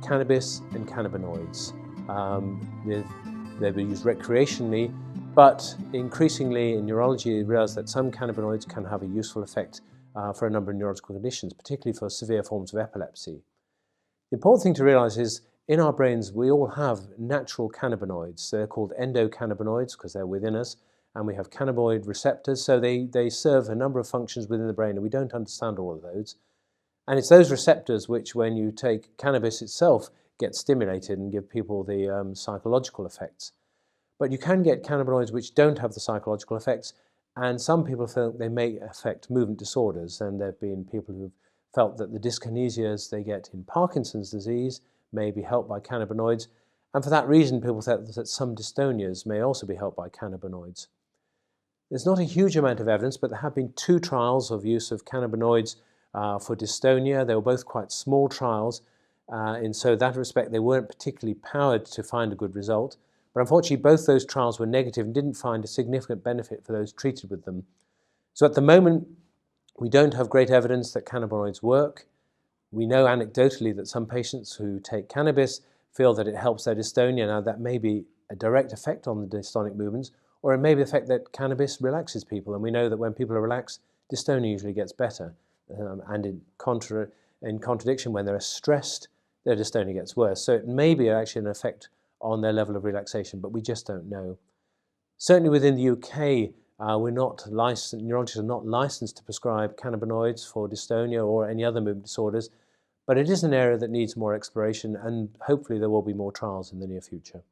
cannabis and cannabinoids. They've been used recreationally, but increasingly in neurology, we realize that some cannabinoids can have a useful effect for a number of neurological conditions, particularly for severe forms of epilepsy. The important thing to realize is in our brains, we all have natural cannabinoids. They're called endo-cannabinoids because they're within us, and we have cannabinoid receptors, so they serve a number of functions within the brain, and we don't understand all of those. And it's those receptors which, when you take cannabis itself, get stimulated and give people the psychological effects. But you can get cannabinoids which don't have the psychological effects, and some people think they may affect movement disorders, and there have been people who've felt that the dyskinesias they get in Parkinson's disease may be helped by cannabinoids, and for that reason people think that some dystonias may also be helped by cannabinoids. There's not a huge amount of evidence, but there have been 2 trials of use of cannabinoids for dystonia. They were both quite small trials, in so that respect they weren't particularly powered to find a good result. But unfortunately both those trials were negative and didn't find a significant benefit for those treated with them. So at the moment we don't have great evidence that cannabinoids work. We know anecdotally that some patients who take cannabis feel that it helps their dystonia. Now that may be a direct effect on the dystonic movements, or it may be the effect that cannabis relaxes people, and we know that when people are relaxed, dystonia usually gets better. And in contradiction, when they're stressed, their dystonia gets worse. So it may be actually an effect on their level of relaxation, but we just don't know. Certainly within the UK, we're not licensed, neurologists are not licensed to prescribe cannabinoids for dystonia or any other movement disorders, but it is an area that needs more exploration, and hopefully there will be more trials in the near future.